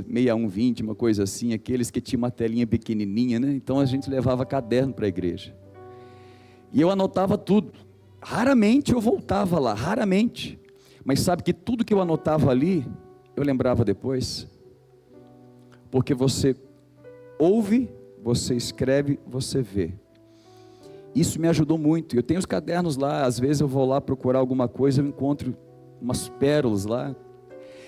6120, uma coisa assim, aqueles que tinham uma telinha pequenininha, né? Então a gente levava caderno para a igreja. E eu anotava tudo. Raramente eu voltava lá, raramente. Mas sabe que tudo que eu anotava ali, eu lembrava depois. Porque você ouve, você escreve, você vê. Isso me ajudou muito. Eu tenho os cadernos lá, às vezes eu vou lá procurar alguma coisa, eu encontro umas pérolas lá.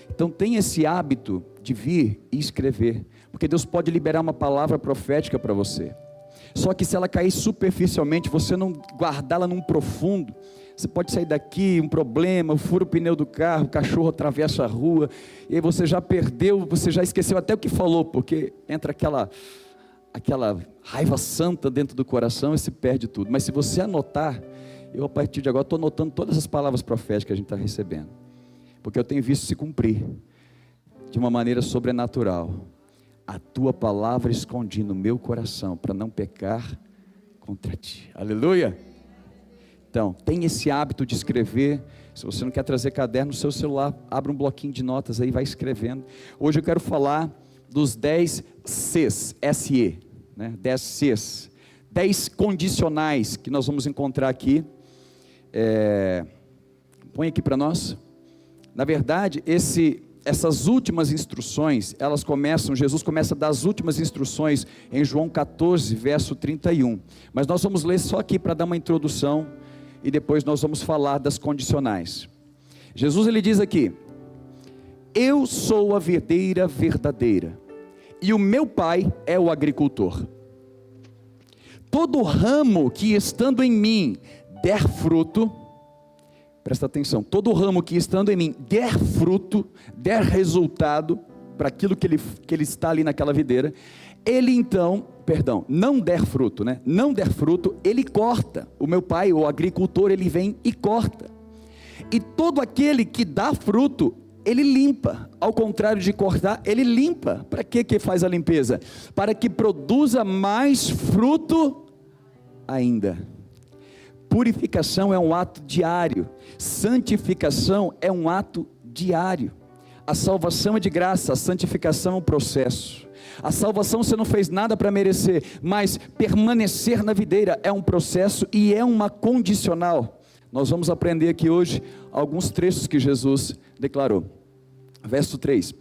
Então tem esse hábito de vir e escrever, porque Deus pode liberar uma palavra profética para você. Só que se ela cair superficialmente, você não guardá-la num profundo, você pode sair daqui, um problema, fura o pneu do carro, o cachorro atravessa a rua, e aí você já perdeu, você já esqueceu até o que falou, porque entra aquela raiva santa dentro do coração e se perde tudo. Mas se você anotar, eu a partir de agora estou anotando todas as palavras proféticas que a gente está recebendo, porque eu tenho visto se cumprir de uma maneira sobrenatural. A tua palavra escondi no meu coração, para não pecar contra ti. Aleluia! Então, tem esse hábito de escrever. Se você não quer trazer caderno no seu celular, abre um bloquinho de notas aí, vai escrevendo. Hoje eu quero falar dos 10 Cs, S-E, né? 10 Cs, 10 condicionais que nós vamos encontrar aqui. Põe aqui para nós. Na verdade, essas últimas instruções, Jesus começa a dar as últimas instruções em João 14, verso 31. Mas nós vamos ler só aqui para dar uma introdução, e depois nós vamos falar das condicionais. Jesus ele diz aqui: eu sou a videira verdadeira, e o meu pai é o agricultor. Todo ramo que estando em mim der fruto, presta atenção, todo ramo que estando em mim der fruto, der resultado, para aquilo que ele está ali naquela videira, não der fruto, né? Não der fruto, ele corta. O meu pai, o agricultor, ele vem e corta. E todo aquele que dá fruto, ele limpa. Ao contrário de cortar, ele limpa. Para que faz a limpeza? Para que produza mais fruto ainda. Purificação é um ato diário. Santificação é um ato diário. A salvação é de graça, a santificação é um processo. A salvação você não fez nada para merecer, mas permanecer na videira é um processo e é uma condicional. Nós vamos aprender aqui hoje alguns trechos que Jesus declarou. Verso 3.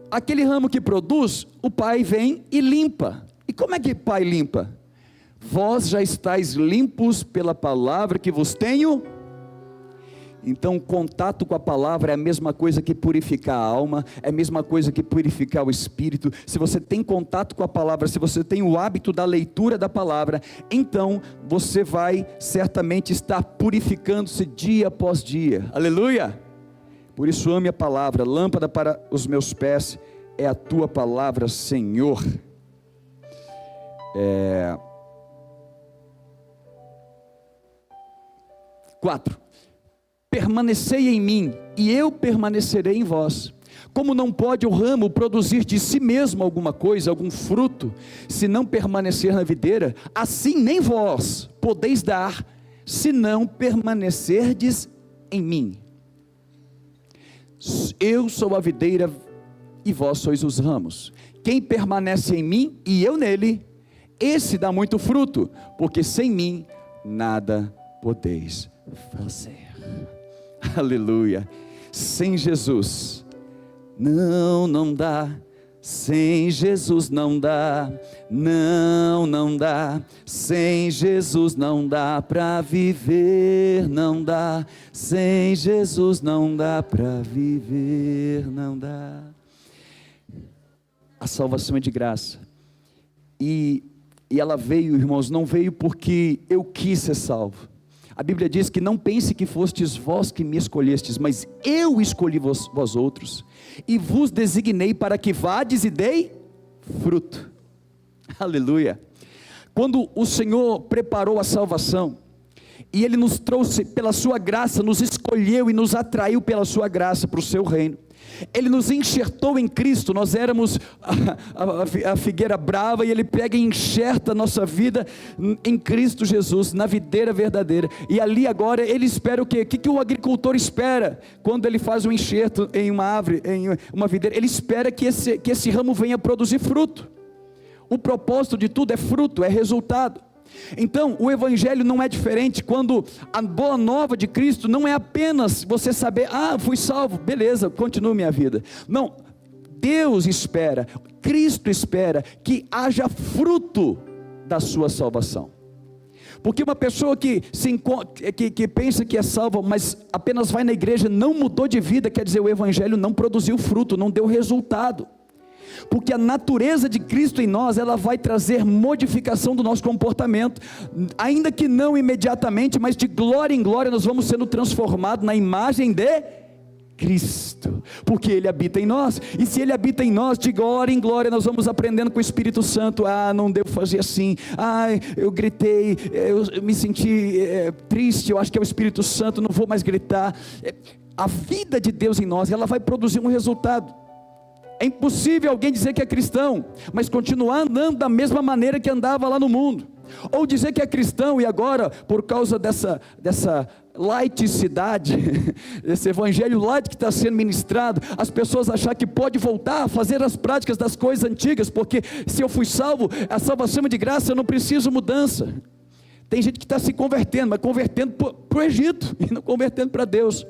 Aquele ramo que produz, o pai vem e limpa. E como é que o pai limpa? Vós já estáis limpos pela palavra que vos tenho. Então, contato com a palavra é a mesma coisa que purificar a alma, é a mesma coisa que purificar o espírito. Se você tem contato com a palavra, se você tem o hábito da leitura da palavra, então você vai certamente estar purificando-se dia após dia. Aleluia! Por isso ame a palavra. Lâmpada para os meus pés é a tua palavra, Senhor. 4. Permanecei em mim, e eu permanecerei em vós. Como não pode o ramo produzir de si mesmo alguma coisa, algum fruto, se não permanecer na videira, assim nem vós podeis dar, se não permanecerdes em mim. Eu sou a videira, e vós sois os ramos. Quem permanece em mim, e eu nele, esse dá muito fruto, porque sem mim, nada podeis fazer. Aleluia. Sem Jesus não dá. Sem Jesus não dá. Não dá. Sem Jesus não dá para viver, não dá. Sem Jesus não dá para viver, não dá. A salvação é de graça. E ela veio, irmãos, não veio porque eu quis ser salvo. A Bíblia diz que não pense que fostes vós que me escolhestes, mas eu escolhi vós outros, e vos designei para que vades e dei fruto. Aleluia. Quando o Senhor preparou a salvação, e Ele nos trouxe pela sua graça, nos escolheu e nos atraiu pela sua graça para o seu reino, Ele nos enxertou em Cristo. Nós éramos a figueira brava, e Ele pega e enxerta a nossa vida em Cristo Jesus, na videira verdadeira. E ali agora Ele espera o quê? O que o agricultor espera quando ele faz um enxerto em uma árvore, em uma videira? Ele espera que esse ramo venha produzir fruto. O propósito de tudo é fruto, é resultado. Então o Evangelho não é diferente. Quando a boa nova de Cristo não é apenas você saber, fui salvo, beleza, continuo minha vida. Não, Deus espera, Cristo espera que haja fruto da sua salvação. Porque uma pessoa que pensa que é salva, mas apenas vai na igreja, não mudou de vida, quer dizer, o Evangelho não produziu fruto, não deu resultado. Porque a natureza de Cristo em nós, ela vai trazer modificação do nosso comportamento, ainda que não imediatamente, mas de glória em glória nós vamos sendo transformados na imagem de Cristo, porque Ele habita em nós. E se Ele habita em nós, de glória em glória nós vamos aprendendo com o Espírito Santo. Não devo fazer assim, eu gritei, eu me senti triste, eu acho que é o Espírito Santo, não vou mais gritar. A vida de Deus em nós, ela vai produzir um resultado. É impossível alguém dizer que é cristão, mas continuar andando da mesma maneira que andava lá no mundo. Ou dizer que é cristão e agora, por causa dessa laicidade, esse evangelho light que está sendo ministrado, as pessoas achar que pode voltar a fazer as práticas das coisas antigas, porque se eu fui salvo, a salvação é de graça, eu não preciso mudança. Tem gente que está se convertendo, mas convertendo para o Egito, e não convertendo para Deus.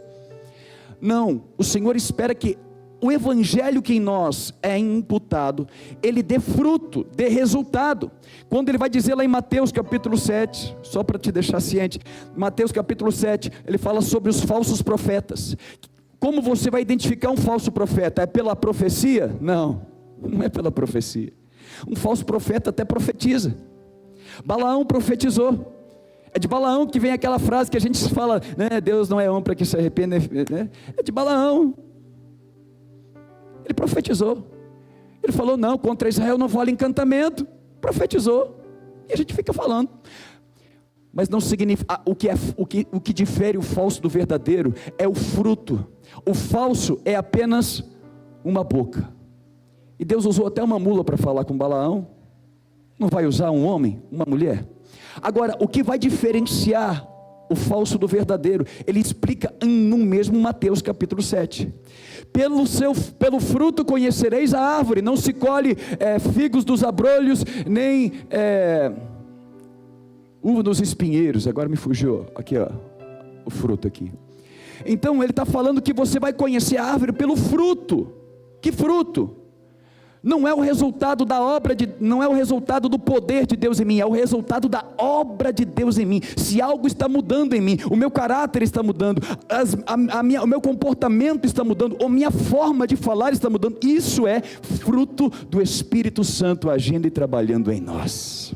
Não, o Senhor espera que o Evangelho que em nós é imputado, ele dê fruto, dê resultado. Quando ele vai dizer lá em Mateus capítulo 7, só para te deixar ciente, Mateus capítulo 7, ele fala sobre os falsos profetas. Como você vai identificar um falso profeta? É pela profecia? Não é pela profecia. Um falso profeta até profetiza. Balaão profetizou. É de Balaão que vem aquela frase que a gente fala, né? Deus não é homem para que se arrependa, né? É de Balaão. Ele profetizou. Ele falou, não, contra Israel não vale encantamento. Profetizou. E a gente fica falando. Mas não significa, o que difere o falso do verdadeiro é o fruto. O falso é apenas uma boca. E Deus usou até uma mula para falar com Balaão. Não vai usar um homem, uma mulher? Agora, o que vai diferenciar o falso do verdadeiro, ele explica no mesmo Mateus capítulo 7. Pelo fruto conhecereis a árvore. Não se colhe figos dos abrolhos, nem uva dos espinheiros. Agora me fugiu, aqui ó, o fruto aqui. Então ele está falando que você vai conhecer a árvore pelo fruto. Que fruto? Não é o resultado da obra não é o resultado do poder de Deus em mim, é o resultado da obra de Deus em mim. Se algo está mudando em mim, o meu caráter está mudando, o meu comportamento está mudando, a minha forma de falar está mudando, isso é fruto do Espírito Santo agindo e trabalhando em nós.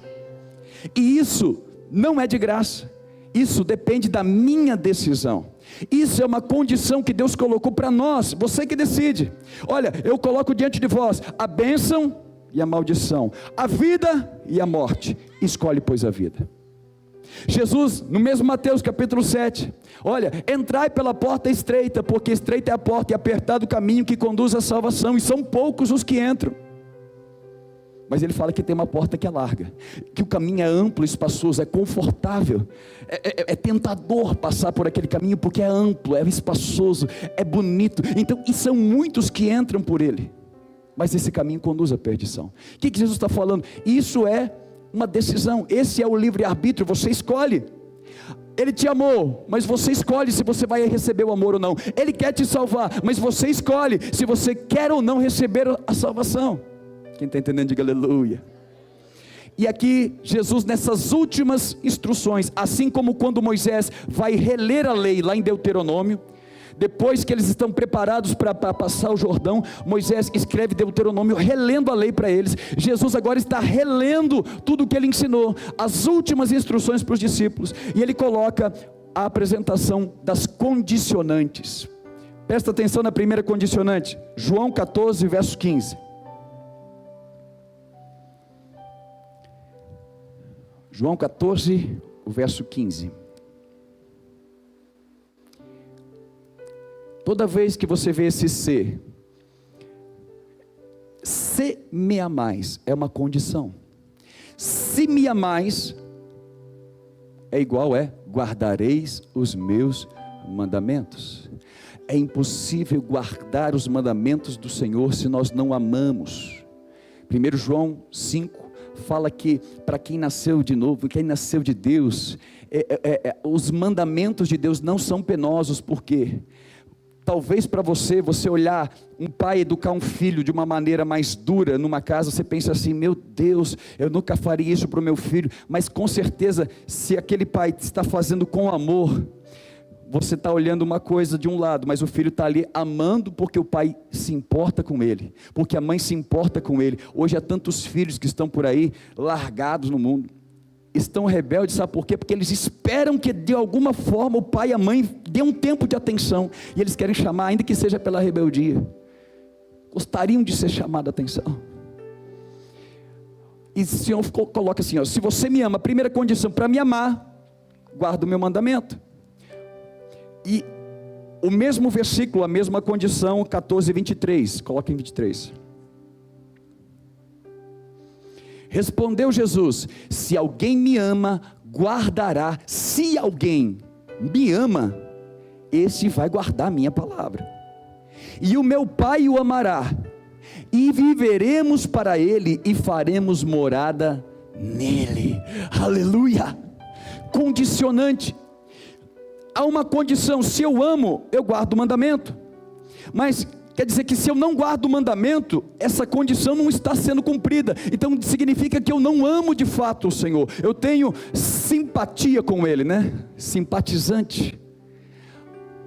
E isso não é de graça, isso depende da minha decisão. Isso é uma condição que Deus colocou para nós, você que decide. Olha, eu coloco diante de vós a bênção e a maldição, a vida e a morte. Escolhe, pois, a vida. Jesus, no mesmo Mateus capítulo 7, olha, entrai pela porta estreita, porque estreita é a porta e apertado o caminho que conduz à salvação, e são poucos os que entram. Mas ele fala que tem uma porta que é larga, que o caminho é amplo, espaçoso, é confortável, é tentador passar por aquele caminho, porque é amplo, é espaçoso, é bonito. Então, e são muitos que entram por ele, mas esse caminho conduz à perdição. O que Jesus está falando? Isso é uma decisão, esse é o livre-arbítrio, você escolhe. Ele te amou, mas você escolhe se você vai receber o amor ou não. Ele quer te salvar, mas você escolhe se você quer ou não receber a salvação. Quem está entendendo, diga aleluia. E aqui Jesus, nessas últimas instruções, assim como quando Moisés vai reler a lei lá em Deuteronômio, depois que eles estão preparados para passar o Jordão, Moisés escreve Deuteronômio relendo a lei para eles. Jesus agora está relendo tudo o que ele ensinou, as últimas instruções para os discípulos, e ele coloca a apresentação das condicionantes. Presta atenção na primeira condicionante, João 14 verso 15. João 14, o verso 15. Toda vez que você vê esse ser, se me amais, é uma condição. Se me amais, é igual guardareis os meus mandamentos. É impossível guardar os mandamentos do Senhor se nós não amamos. 1 João 5 fala que para quem nasceu de novo, quem nasceu de Deus, os mandamentos de Deus não são penosos. Por quê? Talvez para você olhar um pai educar um filho de uma maneira mais dura numa casa, você pensa assim: meu Deus, eu nunca faria isso para o meu filho. Mas com certeza, se aquele pai está fazendo com amor, você está olhando uma coisa de um lado, mas o filho está ali amando porque o pai se importa com ele, porque a mãe se importa com ele. Hoje há tantos filhos que estão por aí largados no mundo, estão rebeldes, sabe por quê? Porque eles esperam que de alguma forma o pai e a mãe dê um tempo de atenção, e eles querem chamar, ainda que seja pela rebeldia, gostariam de ser chamado a atenção. E o Senhor coloca assim, se você me ama, a primeira condição para me amar, guarda o meu mandamento. E o mesmo versículo, a mesma condição, 14 e 23, coloca em 23. Respondeu Jesus: se alguém me ama, guardará. Se alguém me ama, esse vai guardar a minha palavra, e o meu Pai o amará, e viveremos para ele, e faremos morada nele. Aleluia! Condicionante. Há uma condição: se eu amo, eu guardo o mandamento. Mas quer dizer que se eu não guardo o mandamento, essa condição não está sendo cumprida. Então significa que eu não amo de fato o Senhor. Eu tenho simpatia com Ele, né? Simpatizante.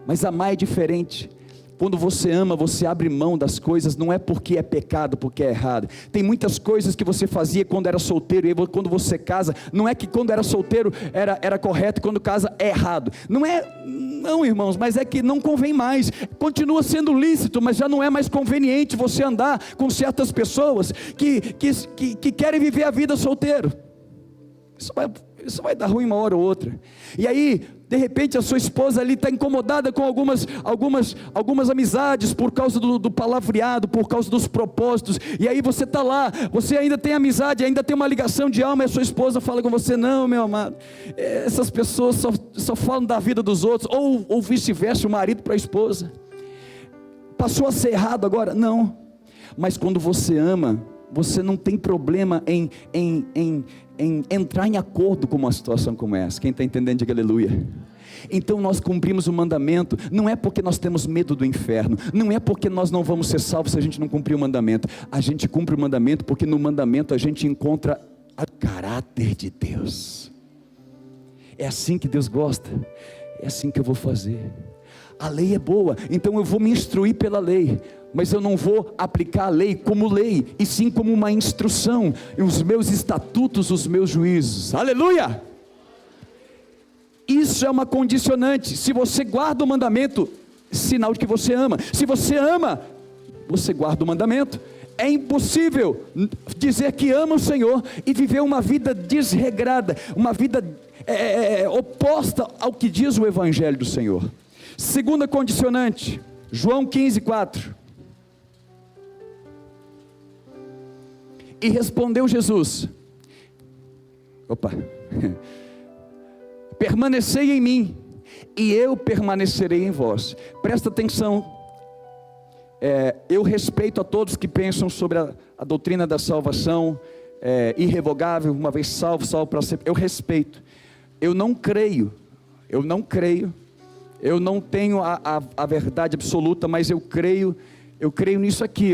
Mas amar é diferente. Quando você ama, você abre mão das coisas, não é porque é pecado, porque é errado. Tem muitas coisas que você fazia quando era solteiro, e quando você casa, não é que quando era solteiro era correto, e quando casa é errado. Não, irmãos, mas é que não convém mais. Continua sendo lícito, mas já não é mais conveniente você andar com certas pessoas que querem viver a vida solteiro. Isso vai dar ruim uma hora ou outra. E aí, de repente, a sua esposa ali está incomodada com algumas amizades, por causa do palavreado, por causa dos propósitos. E aí você está lá, você ainda tem amizade, ainda tem uma ligação de alma, e a sua esposa fala com você: não, meu amado, essas pessoas só falam da vida dos outros. Ou vice-versa, o marido para a esposa. Passou a ser errado agora? Não. Mas quando você ama, você não tem problema em entrar em acordo com uma situação como essa. Quem está entendendo, diga aleluia. Então nós cumprimos o mandamento, não é porque nós temos medo do inferno, não é porque nós não vamos ser salvos se a gente não cumprir o mandamento. A gente cumpre o mandamento porque no mandamento a gente encontra o caráter de Deus. É assim que Deus gosta, é assim que eu vou fazer. A lei é boa, então eu vou me instruir pela lei, mas eu não vou aplicar a lei como lei, e sim como uma instrução, e os meus estatutos, os meus juízos. Aleluia! Isso é uma condicionante. Se você guarda o mandamento, sinal de que você ama. Se você ama, você guarda o mandamento. É impossível dizer que ama o Senhor e viver uma vida desregrada, uma vida oposta ao que diz o Evangelho do Senhor. Segunda condicionante, João 15:4. E respondeu Jesus: permanecei em mim, e eu permanecerei em vós. Presta atenção. Eu respeito a todos que pensam sobre a doutrina da salvação, irrevogável, uma vez salvo para sempre. Eu respeito. Eu não creio, eu não tenho a verdade absoluta, mas eu creio nisso aqui,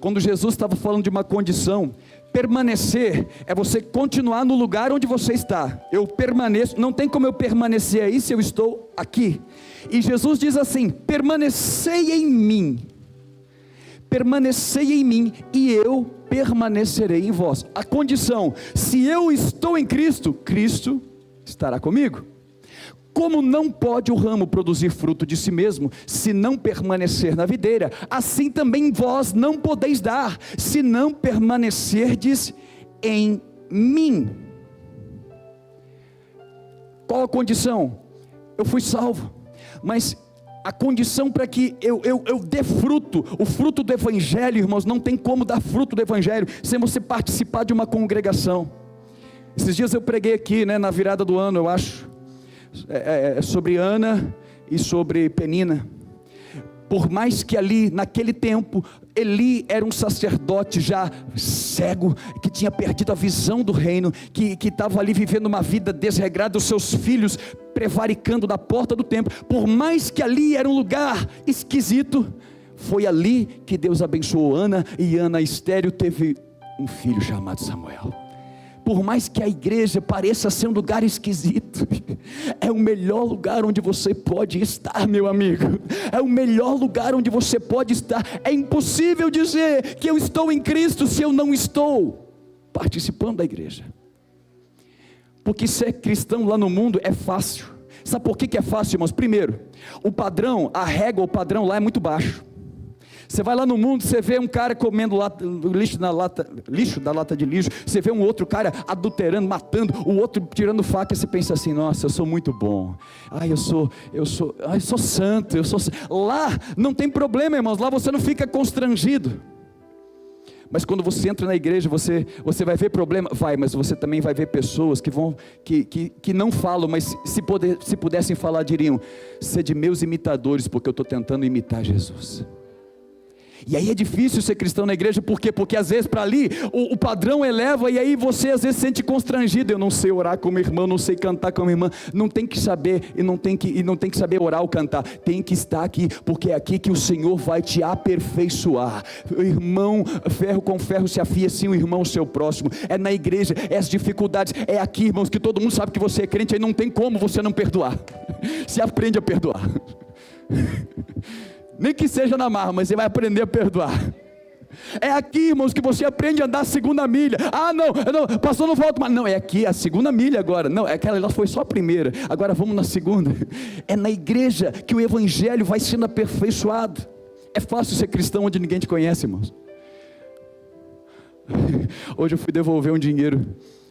Quando Jesus estava falando de uma condição, permanecer é você continuar no lugar onde você está. Eu permaneço, não tem como eu permanecer aí se eu estou aqui. E Jesus diz assim: permanecei em mim, e eu permanecerei em vós. A condição: se eu estou em Cristo, Cristo estará comigo. Como não pode o ramo produzir fruto de si mesmo, se não permanecer na videira, assim também vós não podeis dar, se não permanecerdes em mim. Qual a condição? Eu fui salvo, mas a condição para que eu dê fruto, o fruto do Evangelho, irmãos, não tem como dar fruto do Evangelho sem você participar de uma congregação. Esses dias eu preguei aqui, na virada do ano, eu acho, sobre Ana e sobre Penina. Por mais que ali, naquele tempo, Eli era um sacerdote já cego, que tinha perdido a visão do reino, que estava ali vivendo uma vida desregrada, os seus filhos prevaricando na porta do templo. Por mais que ali era um lugar esquisito, foi ali que Deus abençoou Ana, e Ana estéril teve um filho chamado Samuel. Por mais que a igreja pareça ser um lugar esquisito, é o melhor lugar onde você pode estar, meu amigo. É o melhor lugar onde você pode estar. É impossível dizer que eu estou em Cristo se eu não estou participando da igreja. Porque ser cristão lá no mundo é fácil. Sabe por que é fácil, irmãos? Primeiro, o padrão, a régua, o padrão lá é muito baixo. Você vai lá no mundo, você vê um cara comendo lixo da lata de lixo, você vê um outro cara adulterando, matando, o outro tirando faca, e você pensa assim: nossa, eu sou muito bom, eu sou santo, Lá não tem problema, irmãos, lá você não fica constrangido. Mas quando você entra na igreja, você vai ver problema, mas você também vai ver pessoas que não falam, mas se pudessem falar, diriam: sede meus imitadores, porque eu estou tentando imitar Jesus. E aí é difícil ser cristão na igreja, por quê? Porque às vezes para ali, o padrão eleva, e aí você às vezes se sente constrangido. Eu não sei orar como irmão, não sei cantar como irmã. Não tem que saber, e não tem que saber orar ou cantar. Tem que estar aqui, porque é aqui que o Senhor vai te aperfeiçoar. O irmão, ferro com ferro se afia, sim, o irmão o seu próximo. É na igreja, é as dificuldades, é aqui, irmãos, que todo mundo sabe que você é crente, aí não tem como você não perdoar. Se aprende a perdoar. Nem que seja na marra, mas você vai aprender a perdoar. É aqui, irmãos, que você aprende a andar a segunda milha. Não, pastor, não volto mais. Não, é aqui a segunda milha agora. Não, aquela foi só a primeira, agora vamos na segunda. É na igreja que o evangelho vai sendo aperfeiçoado. É fácil ser cristão onde ninguém te conhece, irmãos. Hoje eu fui devolver um dinheiro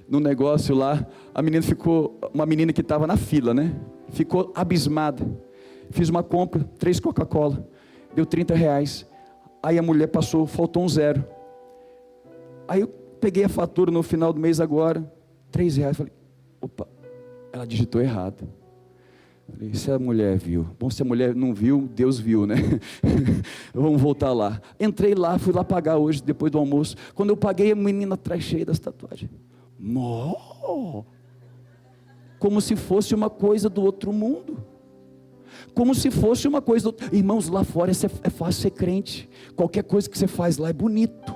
no negócio lá. Uma menina que estava na fila, ficou abismada. Fiz uma compra, 3 Coca-Cola, deu R$30. Aí a mulher passou, faltou um 0. Aí eu peguei a fatura no final do mês agora, R$3. Falei: opa, ela digitou errado. Falei: se a mulher viu, bom, se a mulher não viu, Deus viu, Vamos voltar lá. Entrei lá, fui lá pagar hoje, depois do almoço. Quando eu paguei, a menina atrás cheia das tatuagens. Como se fosse uma coisa do outro mundo. Como se fosse uma coisa, irmãos, lá fora é fácil ser crente, qualquer coisa que você faz lá é bonito,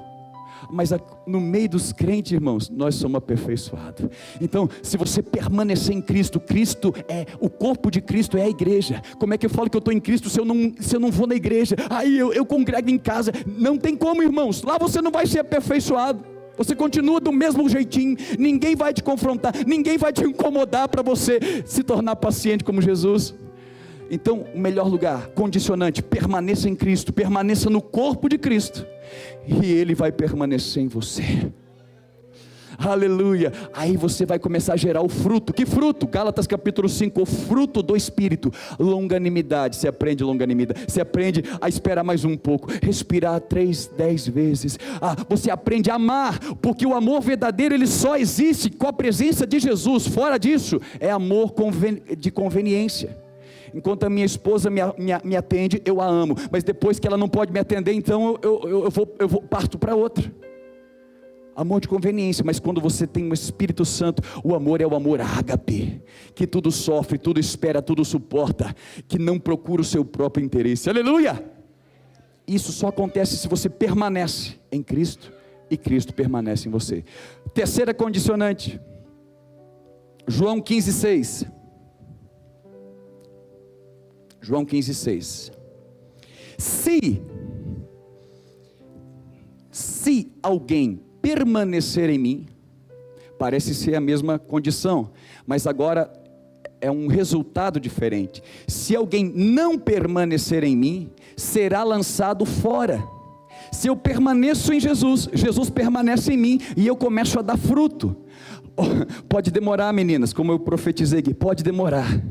mas no meio dos crentes, irmãos, nós somos aperfeiçoados. Então, se você permanecer em Cristo, o corpo de Cristo é a igreja. Como é que eu falo que eu estou em Cristo se eu não vou na igreja? Aí eu congrego em casa. Não tem como, irmãos, lá você não vai ser aperfeiçoado. Você continua do mesmo jeitinho, ninguém vai te confrontar, ninguém vai te incomodar para você se tornar paciente como Jesus. Então, o melhor lugar, condicionante: permaneça em Cristo, permaneça no corpo de Cristo, e Ele vai permanecer em você. Aleluia. Aí você vai começar a gerar o fruto. Que fruto? Gálatas capítulo 5, o fruto do Espírito: longanimidade. Você aprende longanimidade, você aprende a esperar mais um pouco, respirar 3, 10 vezes. Você aprende a amar, porque o amor verdadeiro ele só existe com a presença de Jesus. Fora disso, é amor de conveniência. Enquanto a minha esposa me atende, eu a amo, mas depois que ela não pode me atender, então eu parto para outra. Amor de conveniência. Mas quando você tem o Espírito Santo, o amor é o amor ágape, que tudo sofre, tudo espera, tudo suporta, que não procura o seu próprio interesse. Aleluia! Isso só acontece se você permanece em Cristo e Cristo permanece em você. Terceira condicionante, João 15:6. João 15:6. Se alguém permanecer em mim, parece ser a mesma condição, mas agora é um resultado diferente. Se alguém não permanecer em mim, será lançado fora. Se eu permaneço em Jesus, Jesus permanece em mim, e eu começo a dar fruto. Pode demorar, meninas, como eu profetizei aqui, pode demorar,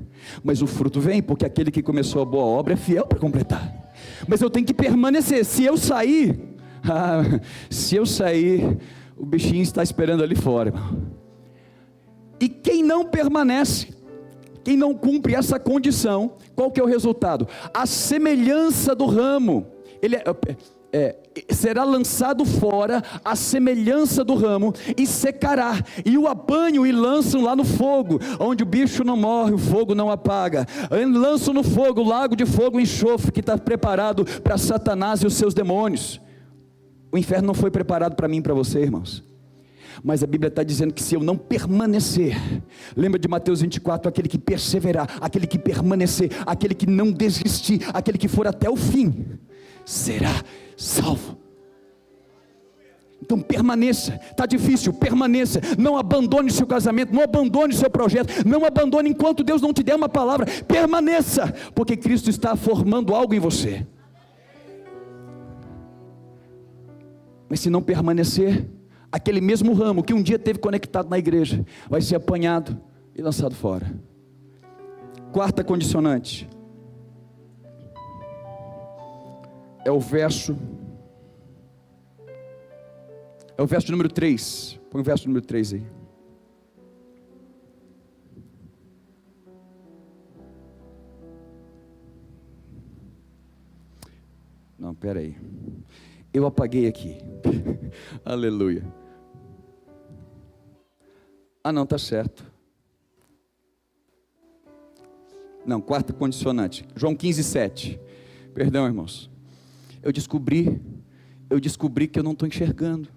mas o fruto vem, porque aquele que começou a boa obra é fiel para completar. Mas eu tenho que permanecer. Se eu sair, o bichinho está esperando ali fora, irmão. E quem não permanece, quem não cumpre essa condição, qual que é o resultado? A semelhança do ramo, ele será lançado fora, a semelhança do ramo, e secará, e o apanham e lançam lá no fogo, onde o bicho não morre, o fogo não apaga, lançam no fogo, o lago de fogo e enxofre, que está preparado para Satanás e os seus demônios. O inferno não foi preparado para mim e para você, irmãos, mas a Bíblia está dizendo que se eu não permanecer, lembra de Mateus 24, aquele que perseverar, aquele que permanecer, aquele que não desistir, aquele que for até o fim, será salvo. Então permaneça, está difícil, permaneça, não abandone seu casamento, não abandone seu projeto, não abandone enquanto Deus não te der uma palavra, permaneça, porque Cristo está formando algo em você. Mas se não permanecer, aquele mesmo ramo que um dia teve conectado na igreja, vai ser apanhado e lançado fora. Quarta condicionante, é o verso número 3, põe o verso número 3 aí. Não, espera aí, eu apaguei aqui, aleluia, não, está certo, não, quarta condicionante, João 15:7, perdão, irmãos, eu descobri que eu não estou enxergando.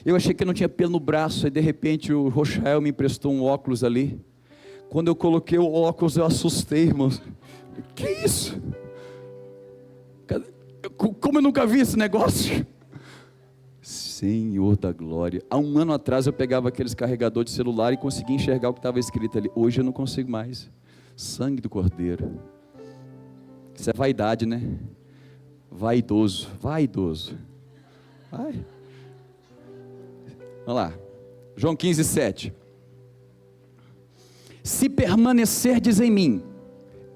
Eu achei que eu não tinha pelo no braço, e de repente o Rochael me emprestou um óculos ali. Quando eu coloquei o óculos, eu assustei, irmãos. Que isso? Como eu nunca vi esse negócio? Senhor da glória. Há um ano atrás eu pegava aqueles carregadores de celular e conseguia enxergar o que estava escrito ali. Hoje eu não consigo mais. Sangue do Cordeiro. Isso é vaidade, né? Vaidoso. Vai. Vamos lá, João 15:7. Se permanecerdes em mim,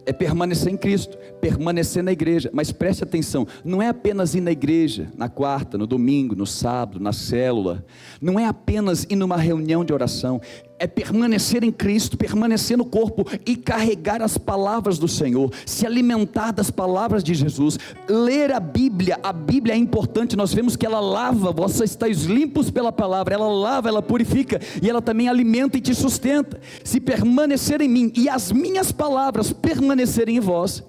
é permanecer em Cristo, permanecer na igreja, mas preste atenção, não é apenas ir na igreja, na quarta, no domingo, no sábado, na célula, não é apenas ir numa reunião de oração, é permanecer em Cristo, permanecer no corpo e carregar as palavras do Senhor, se alimentar das palavras de Jesus, ler a Bíblia é importante, nós vemos que ela lava, vós estáis limpos pela palavra, ela lava, ela purifica, e ela também alimenta e te sustenta. Se permanecer em mim, e as minhas palavras permanecerem em vós,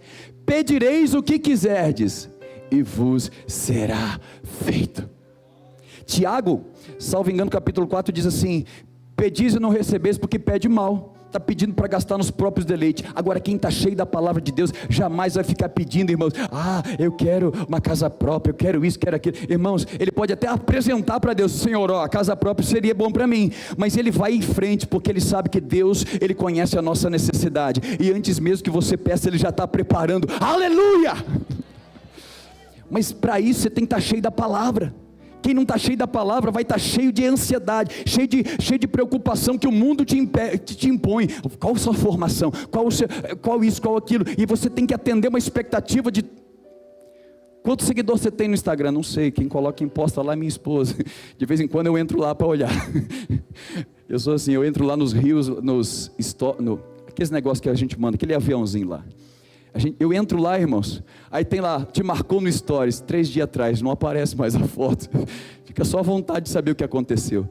pedireis o que quiserdes, e vos será feito. Tiago, salvo engano, capítulo 4 diz assim: pedis e não recebeis porque pede mal, está pedindo para gastar nos próprios deleites. Agora quem está cheio da palavra de Deus, jamais vai ficar pedindo, irmãos, eu quero uma casa própria, eu quero isso, quero aquilo. Irmãos, ele pode até apresentar para Deus: Senhor, a casa própria seria bom para mim, mas ele vai em frente, porque ele sabe que Deus, ele conhece a nossa necessidade, e antes mesmo que você peça, ele já está preparando, aleluia. Mas para isso você tem que estar cheio da palavra. Quem não está cheio da palavra vai estar cheio de ansiedade, cheio de preocupação que o mundo te impõe. Qual a sua formação? Qual isso, qual aquilo? E você tem que atender uma expectativa de... Quantos seguidores você tem no Instagram? Não sei, quem coloca em posta lá é minha esposa. De vez em quando eu entro lá para olhar. Eu sou assim, eu entro lá nos rios, aqueles negócios que a gente manda, aquele aviãozinho lá. Eu entro lá, irmãos, aí tem lá, te marcou no Stories, 3 dias atrás, não aparece mais a foto, fica só a vontade de saber o que aconteceu,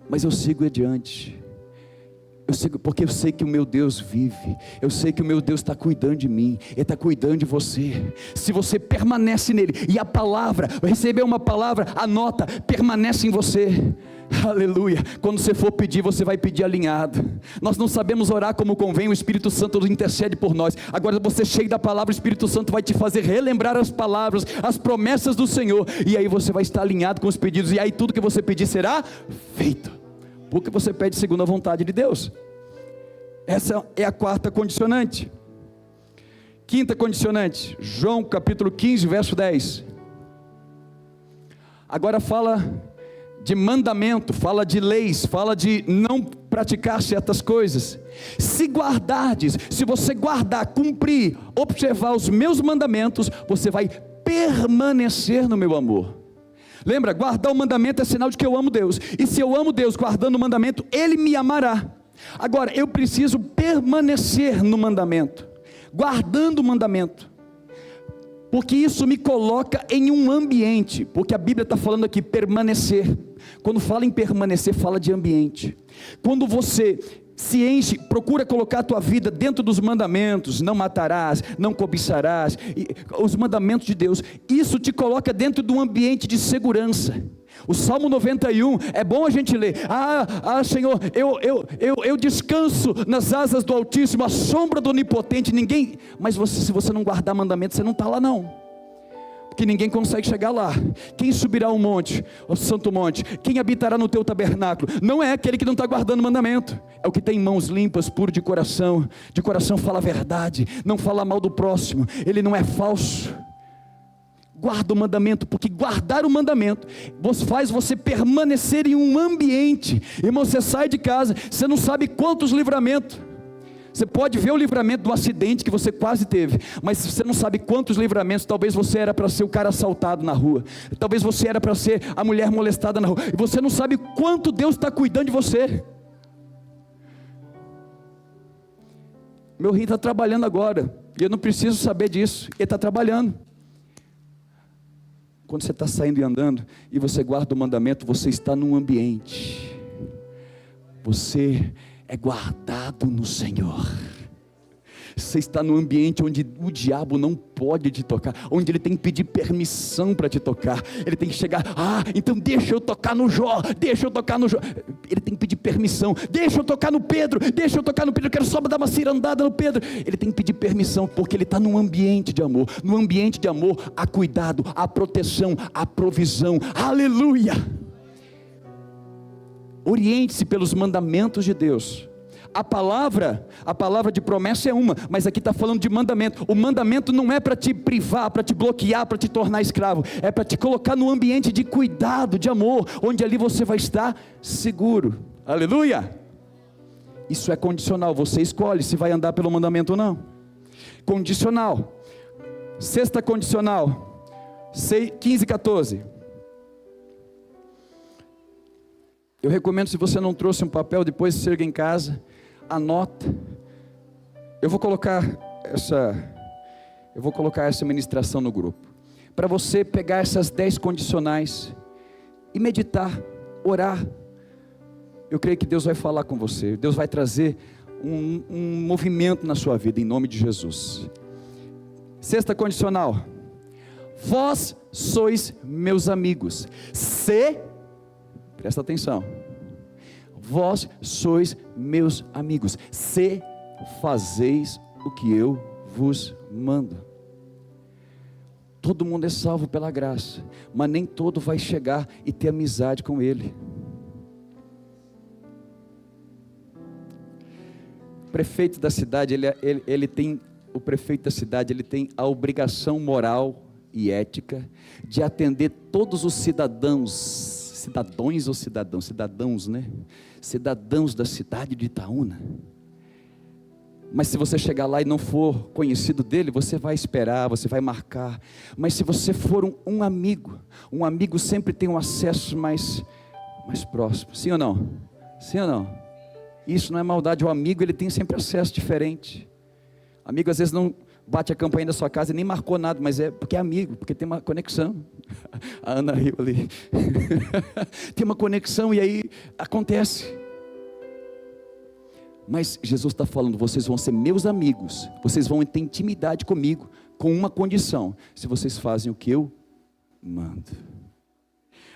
mas eu sigo adiante, porque eu sei que o meu Deus vive, eu sei que o meu Deus está cuidando de mim, Ele está cuidando de você. Se você permanece nele, e a palavra, receber uma palavra, anota, permanece em você, aleluia. Quando você for pedir, você vai pedir alinhado. Nós não sabemos orar como convém, o Espírito Santo intercede por nós. Agora você cheio da palavra, o Espírito Santo vai te fazer relembrar as palavras, as promessas do Senhor, e aí você vai estar alinhado com os pedidos, e aí tudo que você pedir será feito, porque você pede segundo a vontade de Deus. Essa é a quarta condicionante. Quinta condicionante, João capítulo 15, verso 10. Agora fala de mandamento, fala de leis, fala de não praticar certas coisas. Se guardardes, se você guardar, cumprir, observar os meus mandamentos, você vai permanecer no meu amor. Lembra, guardar o mandamento é sinal de que eu amo Deus, e se eu amo Deus guardando o mandamento, Ele me amará. Agora, eu preciso permanecer no mandamento, guardando o mandamento, porque isso me coloca em um ambiente, porque a Bíblia está falando aqui, permanecer. Quando fala em permanecer, fala de ambiente. Quando você se enche, procura colocar a tua vida dentro dos mandamentos, não matarás, não cobiçarás, os mandamentos de Deus, isso te coloca dentro de um ambiente de segurança. O Salmo 91, é bom a gente ler, Senhor, eu descanso nas asas do Altíssimo, à sombra do Onipotente, mas se você não guardar mandamentos, você não está lá não, porque ninguém consegue chegar lá. Quem subirá ao monte, ao santo monte, quem habitará no teu tabernáculo, não é aquele que não está guardando mandamento, é o que tem mãos limpas, puro de coração fala a verdade, não fala mal do próximo, ele não é falso. Guarda o mandamento, porque guardar o mandamento faz você permanecer em um ambiente. Irmão, você sai de casa, você não sabe quantos livramentos. Você pode ver o livramento do acidente que você quase teve, mas você não sabe quantos livramentos. Talvez você era para ser o cara assaltado na rua, talvez você era para ser a mulher molestada na rua, e você não sabe quanto Deus está cuidando de você. Meu rim está trabalhando agora, e eu não preciso saber disso, ele está trabalhando. Quando você está saindo e andando, e você guarda o mandamento, você está num ambiente, você é guardado no Senhor, você está num ambiente onde o diabo não pode te tocar, onde ele tem que pedir permissão para te tocar, ele tem que chegar, então deixa eu tocar no Jó, ele tem que pedir permissão, deixa eu tocar no Pedro, eu quero só dar uma cirandada no Pedro, ele tem que pedir permissão, porque ele está num ambiente de amor. No ambiente de amor há cuidado, há proteção, há provisão, aleluia. Oriente-se pelos mandamentos de Deus. A palavra de promessa é uma, mas aqui está falando de mandamento. O mandamento não é para te privar, para te bloquear, para te tornar escravo, é para te colocar no ambiente de cuidado, de amor, onde ali você vai estar seguro, aleluia. Isso é condicional, você escolhe se vai andar pelo mandamento ou não. Condicional. Sexta condicional, 15:14. Eu recomendo, se você não trouxe um papel, depois chega em casa, anota. Eu vou colocar essa ministração no grupo, para você pegar essas 10 condicionais e meditar, orar. Eu creio que Deus vai falar com você, Deus vai trazer um movimento na sua vida, em nome de Jesus. Sexta condicional: vós sois meus amigos, presta atenção, vós sois meus amigos, se fazeis o que eu vos mando. Todo mundo é salvo pela graça, mas nem todo vai chegar e ter amizade com Ele. O prefeito da cidade, o prefeito da cidade, ele tem a obrigação moral e ética de atender todos os cidadãos, né? Cidadãos da cidade de Itaúna. Mas se você chegar lá e não for conhecido dele, você vai esperar, você vai marcar. Mas se você for um amigo sempre tem um acesso mais próximo. Sim ou não? Sim ou não? Isso não é maldade. O amigo, ele tem sempre acesso diferente. Amigo às vezes não bate a campainha da sua casa e nem marcou nada, mas é porque é amigo, porque tem uma conexão. A Ana riu ali. Tem uma conexão e aí acontece. Mas Jesus está falando, vocês vão ser meus amigos, vocês vão ter intimidade comigo, com uma condição: se vocês fazem o que eu mando.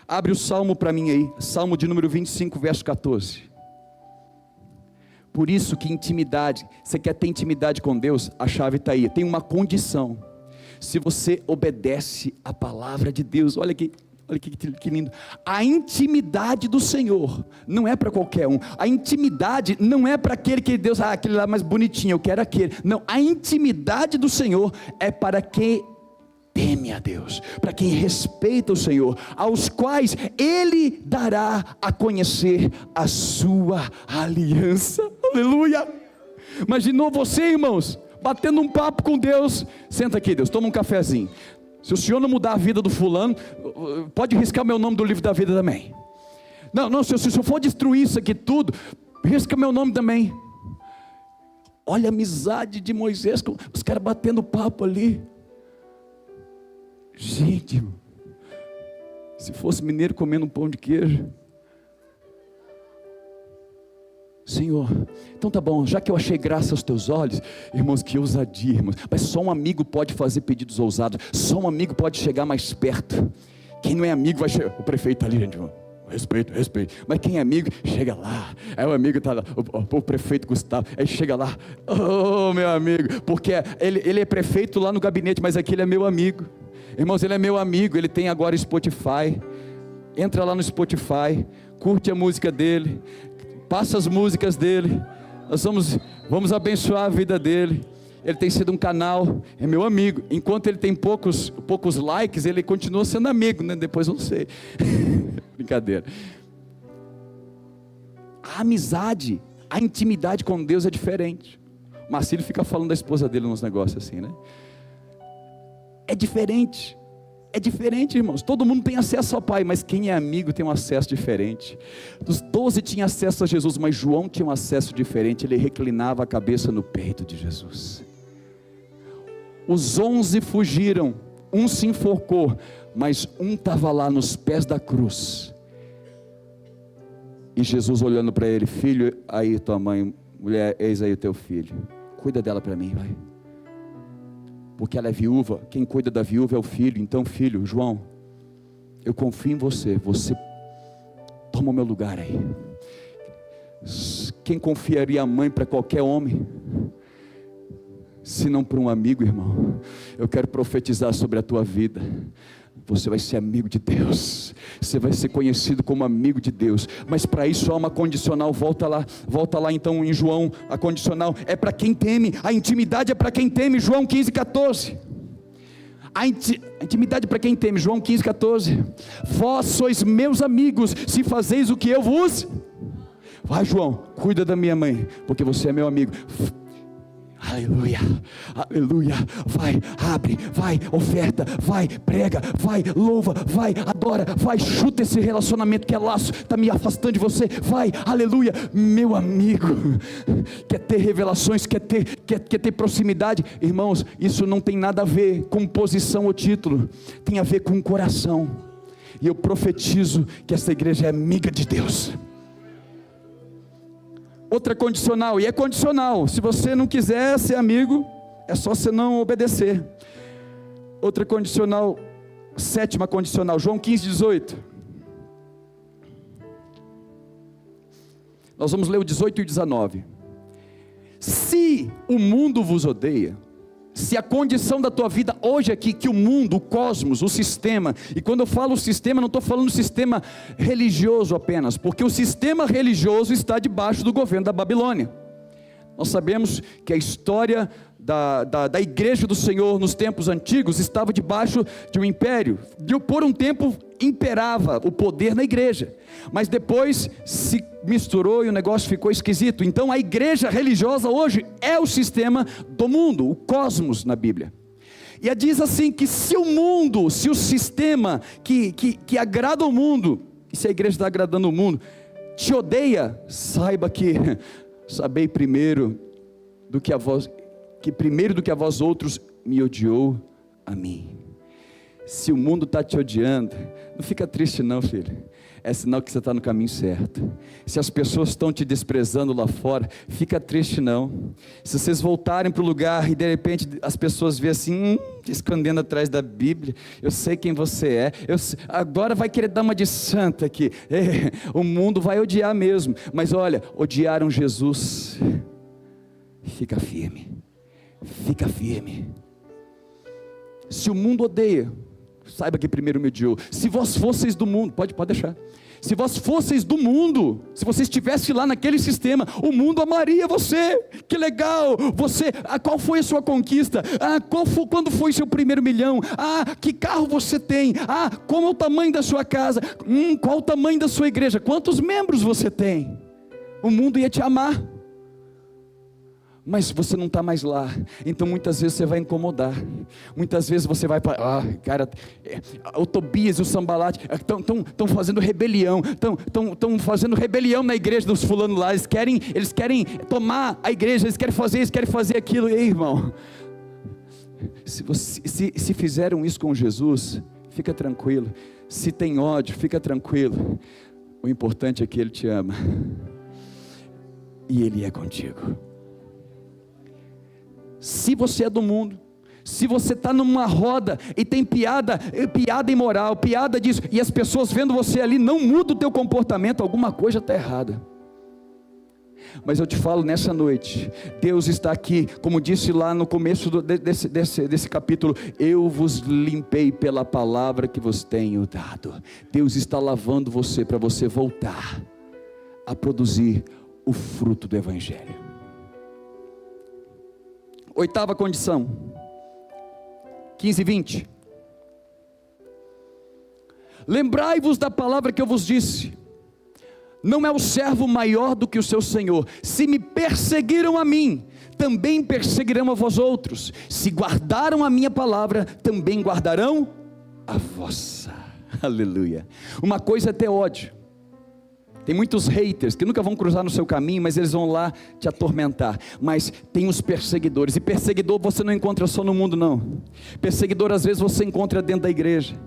Abre o Salmo para mim aí, Salmo de número 25, verso 14. Por isso que intimidade, você quer ter intimidade com Deus, a chave está aí, tem uma condição: se você obedece a palavra de Deus. Olha que lindo. A intimidade do Senhor não é para qualquer um. A intimidade não é para aquele que Deus, aquele lá mais bonitinho, eu quero aquele. Não, a intimidade do Senhor é para quem teme a Deus, para quem respeita o Senhor, aos quais Ele dará a conhecer a sua aliança. Aleluia! Imaginou você, irmãos, batendo um papo com Deus? Senta aqui, Deus, toma um cafezinho. Se o Senhor não mudar a vida do fulano, pode riscar meu nome do livro da vida também. Não, se eu for destruir isso aqui tudo, risca meu nome também. Olha a amizade de Moisés, os caras batendo papo ali. Gente, irmão, se fosse mineiro comendo um pão de queijo. Senhor, então tá bom, já que eu achei graça aos teus olhos, irmãos, que ousadia, irmãos, mas só um amigo pode fazer pedidos ousados, só um amigo pode chegar mais perto. Quem não é amigo vai chegar, o prefeito está ali, gente, respeito, mas quem é amigo, chega lá, aí o amigo está lá, o prefeito Gustavo, aí chega lá, oh meu amigo, porque ele é prefeito lá no gabinete, mas aqui ele é meu amigo, irmãos, ele é meu amigo, ele tem agora Spotify, entra lá no Spotify, curte a música dele, passa as músicas dele, nós vamos abençoar a vida dele. Ele tem sido um canal, é meu amigo. Enquanto ele tem poucos likes, ele continua sendo amigo, né? Depois eu não sei. Brincadeira. A amizade, a intimidade com Deus é diferente. O Marcílio fica falando da esposa dele nos negócios assim, né? É diferente. É diferente, irmãos. Todo mundo tem acesso ao Pai, mas quem é amigo tem um acesso diferente. Os 12 tinham acesso a Jesus, mas João tinha um acesso diferente. Ele reclinava a cabeça no peito de Jesus. Os 11 fugiram, um se enforcou, mas um estava lá nos pés da cruz. E Jesus olhando para ele: filho, aí tua mãe, mulher, eis aí o teu filho, cuida dela para mim, vai. Porque ela é viúva, quem cuida da viúva é o filho. Então filho, João, eu confio em você, você toma o meu lugar aí. Quem confiaria a mãe para qualquer homem, se não para um amigo, irmão? Eu quero profetizar sobre a tua vida. Você vai ser amigo de Deus, você vai ser conhecido como amigo de Deus, mas para isso há uma condicional. Volta lá então em João, a condicional é para quem teme, a intimidade é para quem teme, João 15,14, a intimidade para quem teme, João 15,14, vós sois meus amigos, se fazeis o que eu vos, vai João, cuida da minha mãe, porque você é meu amigo, aleluia, aleluia, vai, abre, vai, oferta, vai, prega, vai, louva, vai, adora, vai, chuta esse relacionamento que é laço, está me afastando de você, vai, aleluia, meu amigo, quer ter revelações, quer ter proximidade, irmãos, isso não tem nada a ver com posição ou título, tem a ver com o coração, e eu profetizo que essa igreja é amiga de Deus. Outra condicional, e é condicional, se você não quiser ser amigo, é só você não obedecer. Outra condicional, sétima condicional, João 15,18. Nós vamos ler o 18 e o 19. Se o mundo vos odeia, se a condição da tua vida hoje aqui, que o mundo, o cosmos, o sistema, e quando eu falo sistema, não estou falando sistema religioso apenas, porque o sistema religioso está debaixo do governo da Babilônia. Nós sabemos que a história da igreja do Senhor nos tempos antigos estava debaixo de um império, por um tempo imperava o poder na igreja, mas depois se misturou e o negócio ficou esquisito. Então a igreja religiosa hoje é o sistema do mundo, o cosmos na Bíblia. E diz assim que se o mundo, se o sistema que agrada o mundo, e se a igreja está agradando o mundo, te odeia, saiba que sabei primeiro do que a vós outros me odiou a mim. Se o mundo está te odiando, não fica triste não, filho, é sinal que você está no caminho certo. Se as pessoas estão te desprezando lá fora, fica triste não. Se vocês voltarem para o lugar e de repente as pessoas veem assim, te escondendo atrás da Bíblia, eu sei quem você é, agora vai querer dar uma de santa aqui, o mundo vai odiar mesmo, mas olha, odiaram Jesus, fica firme, fica firme. Se o mundo odeia, saiba que primeiro me odiou. Se vós fosseis do mundo, pode deixar. Se vós fosseis do mundo, se você estivesse lá naquele sistema, o mundo amaria você. Que legal! Você, qual foi a sua conquista? Quando foi seu primeiro milhão? Que carro você tem? Qual é o tamanho da sua casa? Qual o tamanho da sua igreja? Quantos membros você tem? O mundo ia te amar. Mas você não está mais lá, então muitas vezes você vai incomodar, muitas vezes você vai para, cara, o Tobias e o Sambalate estão fazendo rebelião, estão fazendo rebelião na igreja dos fulanos lá, eles querem tomar a igreja, eles querem fazer isso, querem fazer aquilo. Ei, irmão, se fizeram isso com Jesus, fica tranquilo. Se tem ódio, fica tranquilo. O importante é que Ele te ama, e Ele é contigo. Se você é do mundo, se você está numa roda e tem piada imoral, piada disso, e as pessoas vendo você ali não muda o teu comportamento, alguma coisa está errada. Mas eu te falo nessa noite, Deus está aqui, como disse lá no começo desse capítulo, eu vos limpei pela palavra que vos tenho dado. Deus está lavando você para você voltar a produzir o fruto do Evangelho. Oitava condição, 15 e 20. Lembrai-vos da palavra que eu vos disse: não é o servo maior do que o seu senhor. Se me perseguiram a mim, também perseguirão a vós outros. Se guardaram a minha palavra, também guardarão a vossa. Aleluia. Uma coisa é ter ódio. Tem muitos haters que nunca vão cruzar no seu caminho, mas eles vão lá te atormentar. Mas tem os perseguidores, e perseguidor você não encontra só no mundo não. Perseguidor às vezes você encontra dentro da igreja.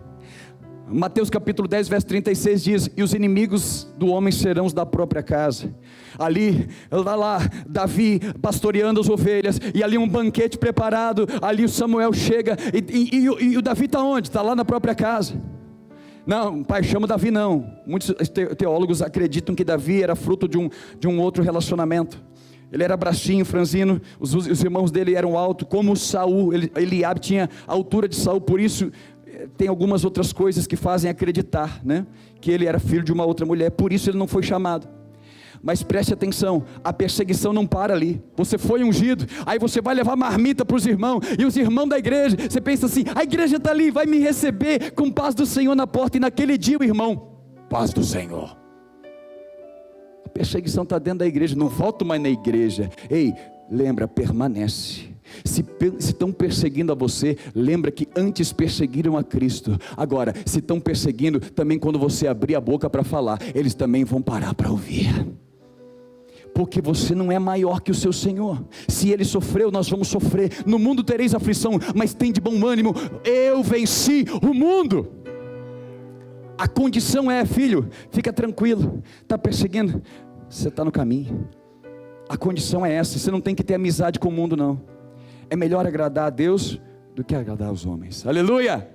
Mateus capítulo 10 verso 36 diz: e os inimigos do homem serão os da própria casa. Ali, lá Davi pastoreando as ovelhas, e ali um banquete preparado, ali o Samuel chega, e o Davi está onde? Está lá na própria casa. Não, pai, chama Davi não. Muitos teólogos acreditam que Davi era fruto de um outro relacionamento. Ele era baixinho, franzino, os irmãos dele eram altos, como Saul. Eliabe tinha a altura de Saul, por isso tem algumas outras coisas que fazem acreditar, né, que ele era filho de uma outra mulher, por isso ele não foi chamado. Mas preste atenção, a perseguição não para ali. Você foi ungido, aí você vai levar marmita para os irmãos, e os irmãos da igreja, você pensa assim, a igreja está ali, vai me receber com paz do Senhor na porta, e naquele dia o irmão, paz do Senhor. A perseguição está dentro da igreja, não volto mais na igreja. Ei, lembra, permanece. Se estão perseguindo a você, lembra que antes perseguiram a Cristo. Agora, se estão perseguindo, também quando você abrir a boca para falar, eles também vão parar para ouvir. Porque você não é maior que o seu Senhor. Se Ele sofreu, nós vamos sofrer. No mundo tereis aflição, mas tem de bom ânimo. Eu venci o mundo. A condição é, filho, fica tranquilo. Está perseguindo? Você está no caminho. A condição é essa. Você não tem que ter amizade com o mundo não. É melhor agradar a Deus do que agradar aos homens. Aleluia.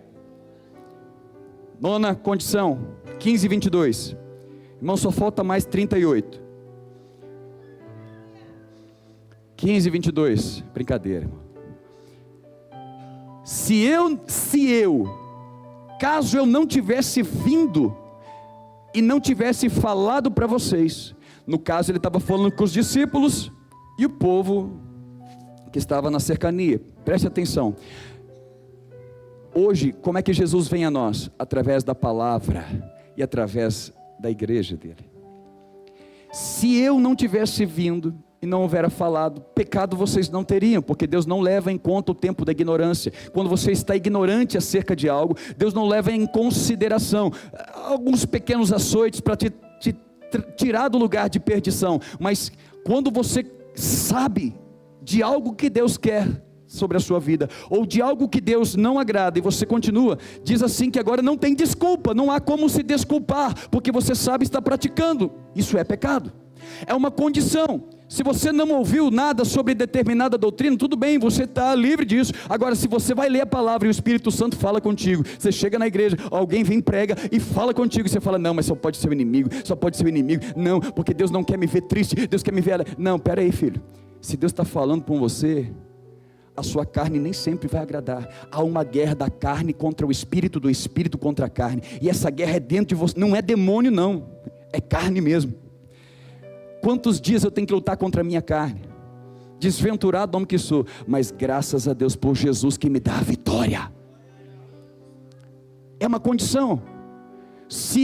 Nona condição, 15 e 22. Irmão, só falta mais 38. 15 e 22, brincadeira, irmão. Caso eu não tivesse vindo e não tivesse falado para vocês, no caso ele estava falando com os discípulos e o povo que estava na cercania. Preste atenção. Hoje, como é que Jesus vem a nós? Através da palavra e através da igreja dele. Se eu não tivesse vindo e não houvera falado, pecado vocês não teriam, porque Deus não leva em conta o tempo da ignorância. Quando você está ignorante acerca de algo, Deus não leva em consideração alguns pequenos açoites para te tirar do lugar de perdição. Mas quando você sabe de algo que Deus quer sobre a sua vida, ou de algo que Deus não agrada, e você continua, diz assim que agora não tem desculpa, não há como se desculpar, porque você sabe estar praticando. Isso é pecado, é uma condição. Se você não ouviu nada sobre determinada doutrina, tudo bem, você está livre disso. Agora, se você vai ler a palavra e o Espírito Santo fala contigo, você chega na igreja, alguém vem, prega e fala contigo, e você fala, não, mas só pode ser o inimigo, não, porque Deus não quer me ver triste, Deus quer me ver, não, pera aí filho, se Deus está falando com você, a sua carne nem sempre vai agradar. Há uma guerra da carne contra o espírito, do espírito contra a carne, e essa guerra é dentro de você, não é demônio não, é carne mesmo. Quantos dias eu tenho que lutar contra a minha carne? Desventurado homem que sou, mas graças a Deus por Jesus que me dá a vitória. É uma condição. Se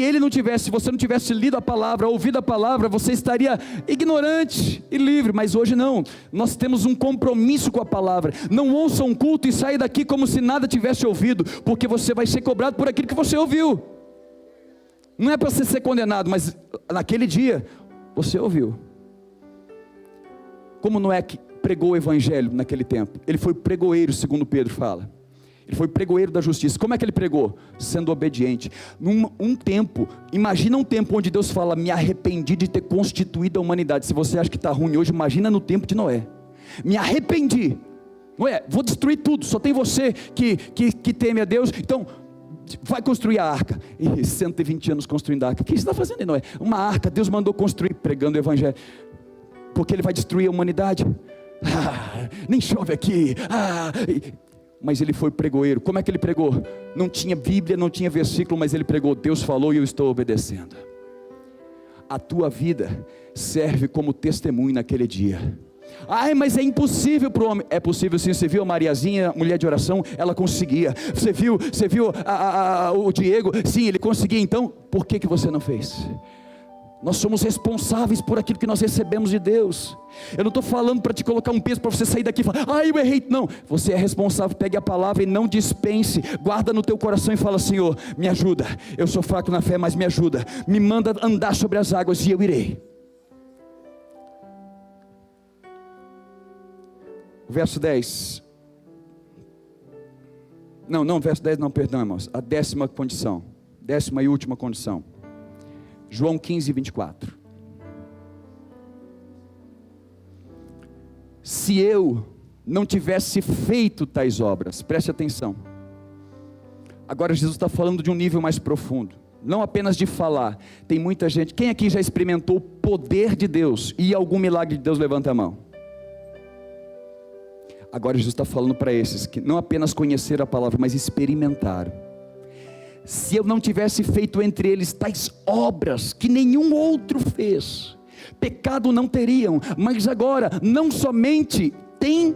você não tivesse lido a palavra, ouvido a palavra, você estaria ignorante e livre, mas hoje não. Nós temos um compromisso com a palavra. Não ouça um culto e saia daqui como se nada tivesse ouvido, porque você vai ser cobrado por aquilo que você ouviu. Não é para você ser condenado, mas naquele dia você ouviu. Como Noé que pregou o evangelho naquele tempo? Ele foi pregoeiro, segundo Pedro fala. Ele foi pregoeiro da justiça. Como é que ele pregou? Sendo obediente. Imagina um tempo onde Deus fala: me arrependi de ter constituído a humanidade. Se você acha que está ruim hoje, imagina no tempo de Noé. Me arrependi. Noé, vou destruir tudo, só tem você que teme a Deus, então vai construir a arca. E 120 anos construindo a arca. O que você está fazendo aí, Noé? Uma arca, Deus mandou construir, pregando o evangelho. Porque ele vai destruir a humanidade. Nem chove aqui. Mas ele foi pregoeiro. Como é que ele pregou? Não tinha Bíblia, não tinha versículo, mas ele pregou: Deus falou e eu estou obedecendo. A tua vida serve como testemunho naquele dia. Mas é impossível para o homem. É possível sim. Você viu a Mariazinha, mulher de oração? Ela conseguia. Você viu o Diego? Sim, ele conseguia. Então, por que você não fez? Nós somos responsáveis por aquilo que nós recebemos de Deus. Eu não estou falando para te colocar um peso para você sair daqui e falar: eu errei. Não, você é responsável. Pegue a palavra e não dispense. Guarda no teu coração e fala: Senhor, me ajuda. Eu sou fraco na fé, mas me ajuda. Me manda andar sobre as águas e eu irei. Verso 10. Verso 10 não, perdão, irmãos. A 10ª condição. 10ª e última condição. João 15, 24. Se eu não tivesse feito tais obras, preste atenção. Agora Jesus está falando de um nível mais profundo, não apenas de falar. Tem muita gente, quem aqui já experimentou o poder de Deus e algum milagre de Deus? Levanta a mão. Agora Jesus está falando para esses que não apenas conheceram a palavra, mas experimentaram. Se eu não tivesse feito entre eles tais obras que nenhum outro fez, pecado não teriam. Mas agora, não somente tem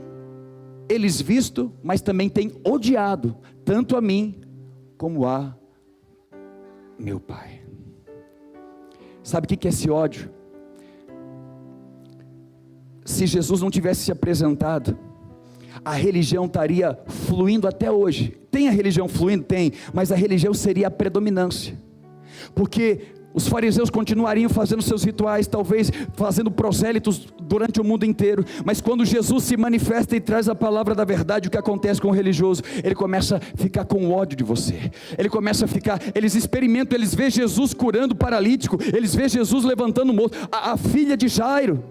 eles visto, mas também tem odiado, tanto a mim, como a meu Pai. Sabe o que é esse ódio? Se Jesus não tivesse se apresentado, a religião estaria fluindo até hoje. Tem a religião fluindo? Tem, mas a religião seria a predominância, porque os fariseus continuariam fazendo seus rituais, talvez fazendo prosélitos durante o mundo inteiro, mas quando Jesus se manifesta e traz a palavra da verdade, o que acontece com o religioso? Ele começa a ficar com ódio de você, eles experimentam, eles veem Jesus curando o paralítico, eles veem Jesus levantando o morto. A filha de Jairo,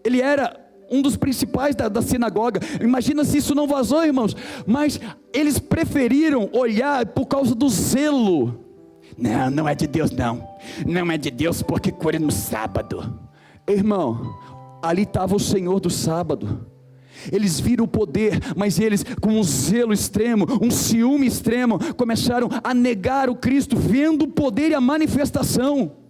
ele era um dos principais da sinagoga. Imagina se isso não vazou, irmãos. Mas eles preferiram olhar por causa do zelo. Não é de Deus, não é de Deus, porque cura no sábado. Irmão, ali estava o Senhor do sábado. Eles viram o poder, mas eles, com um zelo extremo, um ciúme extremo, começaram a negar o Cristo, vendo o poder e a manifestação.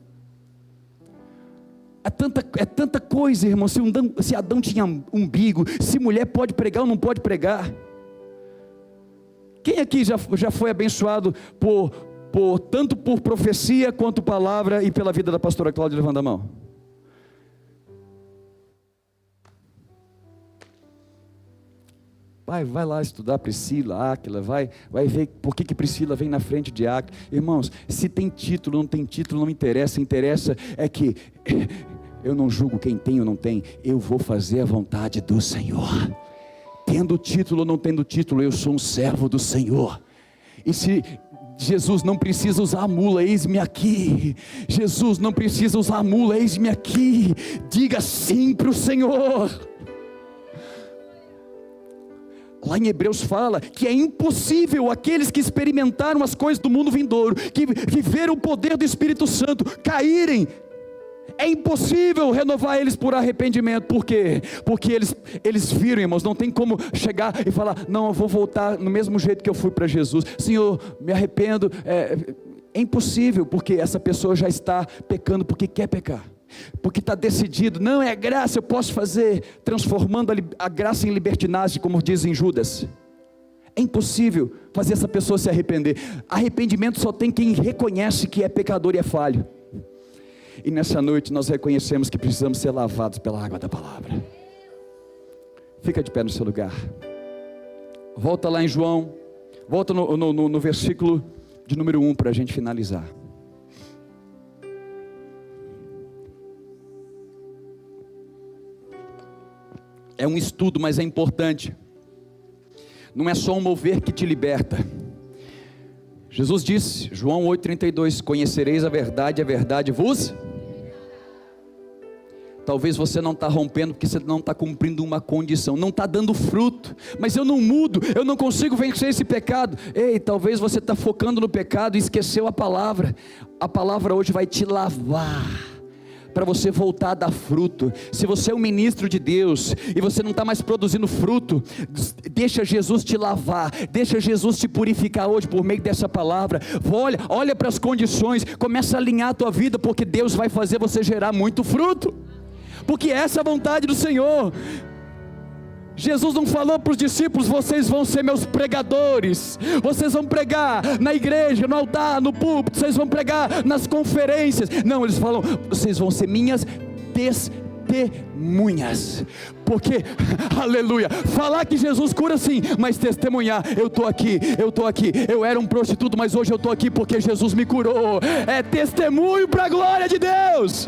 É tanta coisa, irmão. Se Adão tinha umbigo, se mulher pode pregar ou não pode pregar. Quem aqui já foi abençoado tanto por profecia quanto palavra e pela vida da pastora Cláudia? Levanta a mão. Vai lá estudar Priscila, Áquila, vai ver por que Priscila vem na frente de Áquila. Irmãos, se tem título, não tem título, não me interessa. Interessa é que eu não julgo quem tem ou não tem. Eu vou fazer a vontade do Senhor. Tendo título ou não tendo título, eu sou um servo do Senhor. E se Jesus não precisa usar a mula, eis-me aqui. Jesus não precisa usar a mula, eis-me aqui. Diga sim para o Senhor. Lá em Hebreus fala que é impossível aqueles que experimentaram as coisas do mundo vindouro, que viveram o poder do Espírito Santo, caírem É impossível renovar eles por arrependimento. Por quê? Porque eles viram, irmãos, não tem como chegar e falar: não, eu vou voltar no mesmo jeito que eu fui para Jesus. Senhor, me arrependo. É impossível, porque essa pessoa já está pecando porque quer pecar, porque está decidido. Não, é graça, eu posso fazer, transformando a graça em libertinagem, como dizem Judas. É impossível fazer essa pessoa se arrepender. Arrependimento só tem quem reconhece que é pecador e é falho. E nessa noite nós reconhecemos que precisamos ser lavados pela água da palavra. Fica de pé no seu lugar. Volta lá em João. Volta no versículo de número 1 para a gente finalizar. É um estudo, mas é importante. Não é só um mover que te liberta. Jesus disse, João 8,32: conhecereis a verdade vos... Talvez você não está rompendo porque você não está cumprindo uma condição, não está dando fruto. Mas eu não mudo, eu não consigo vencer esse pecado. Ei, talvez você está focando no pecado e esqueceu a palavra. A palavra hoje vai te lavar, para você voltar a dar fruto. Se você é um ministro de Deus e você não está mais produzindo fruto, deixa Jesus te lavar, deixa Jesus te purificar hoje por meio dessa palavra. Olha para as condições, começa a alinhar a tua vida, porque Deus vai fazer você gerar muito fruto, porque essa é a vontade do Senhor. Jesus não falou para os discípulos: vocês vão ser meus pregadores, vocês vão pregar na igreja, no altar, no púlpito, vocês vão pregar nas conferências. Não, eles falam: vocês vão ser minhas testemunhas. Porque, aleluia, falar que Jesus cura sim, mas testemunhar: eu estou aqui, eu era um prostituto, mas hoje eu estou aqui porque Jesus me curou. É testemunho para a glória de Deus.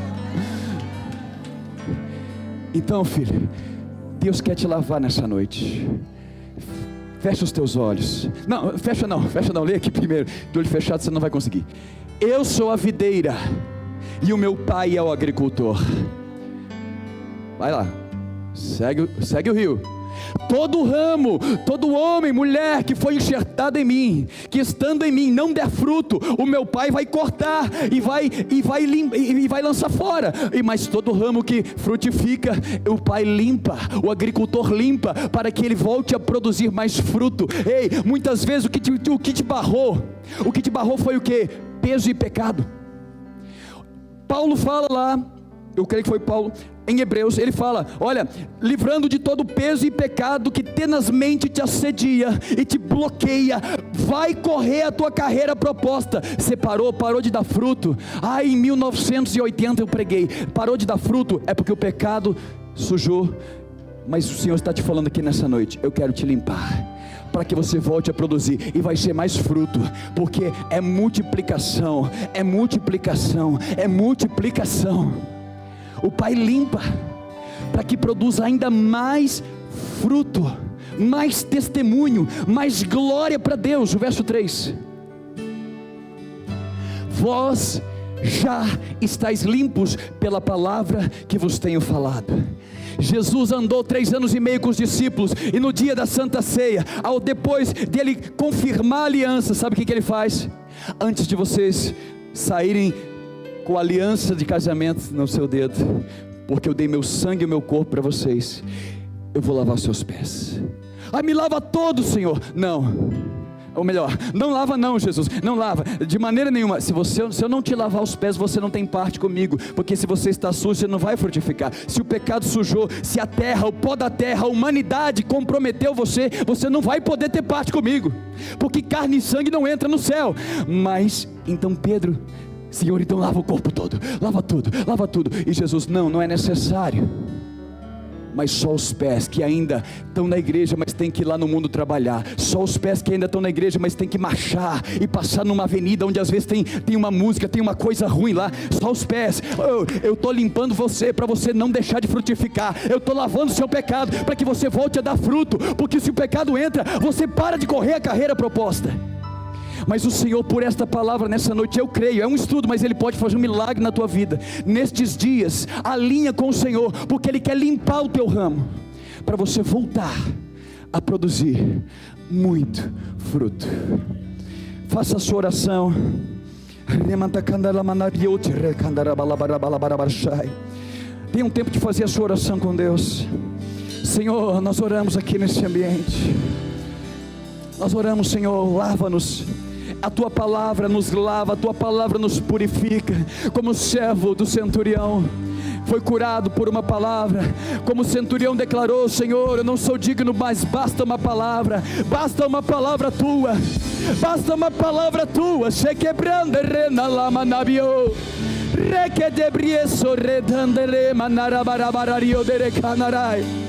Então, filho, Deus quer te lavar nessa noite. Fecha os teus olhos. Não, fecha não, lê aqui primeiro. De olho fechado você não vai conseguir. Eu sou a videira e o meu pai é o agricultor. Vai lá, segue o rio. Todo ramo, todo homem, mulher que foi enxertado em mim, que estando em mim não der fruto, o meu pai vai cortar e vai lançar fora. Mas todo ramo que frutifica, o pai limpa, o agricultor limpa, para que ele volte a produzir mais fruto. Ei, muitas vezes o que te barrou foi o que? Peso e pecado. Paulo fala lá, eu creio que foi Paulo, em Hebreus, ele fala: olha, livrando de todo peso e pecado que tenazmente te assedia e te bloqueia, vai correr a tua carreira proposta. Você parou de dar fruto. Em 1980 eu preguei, parou de dar fruto, é porque o pecado sujou. Mas o Senhor está te falando aqui nessa noite: eu quero te limpar, para que você volte a produzir, e vai ser mais fruto, porque é multiplicação, é multiplicação, é multiplicação. O Pai limpa, para que produza ainda mais fruto, mais testemunho, mais glória para Deus. O verso 3: vós já estáis limpos pela palavra que vos tenho falado. Jesus andou 3 anos e meio com os discípulos, e no dia da Santa Ceia, depois dele confirmar a aliança, sabe o que ele faz? Antes de vocês saírem com a aliança de casamento no seu dedo, porque eu dei meu sangue e meu corpo para vocês, eu vou lavar os seus pés. Me lava todo, Senhor. Não, ou melhor, não lava não, Jesus, não lava, de maneira nenhuma. Se eu não te lavar os pés, você não tem parte comigo, porque se você está sujo, você não vai frutificar. Se o pecado sujou, se a terra, o pó da terra, a humanidade comprometeu você, você não vai poder ter parte comigo, porque carne e sangue não entra no céu. Mas, então Pedro: Senhor, então lava o corpo todo, lava tudo. E Jesus: não é necessário, mas só os pés que ainda estão na igreja, mas tem que ir lá no mundo trabalhar. Só os pés que ainda estão na igreja, mas tem que marchar e passar numa avenida onde às vezes tem uma música, tem uma coisa ruim lá. Só os pés. Eu estou limpando você, para você não deixar de frutificar. Eu estou lavando o seu pecado, para que você volte a dar fruto, porque se o pecado entra, você para de correr a carreira proposta. Mas o Senhor, por esta palavra nessa noite, eu creio, é um estudo, mas Ele pode fazer um milagre na tua vida. Nestes dias, alinha com o Senhor, porque Ele quer limpar o teu ramo, para você voltar a produzir muito fruto. Faça a sua oração, Tenha um tempo de fazer a sua oração com Deus. Senhor, nós oramos aqui nesse ambiente. Nós oramos, Senhor, lava-nos. A tua palavra nos lava, a tua palavra nos purifica. Como o servo do centurião foi curado por uma palavra, como o centurião declarou: Senhor, eu não sou digno, mas basta uma palavra tua, basta uma palavra tua. Se quebrando rena lama nabio, reque debrieso redandere manarabarabario dere canarai.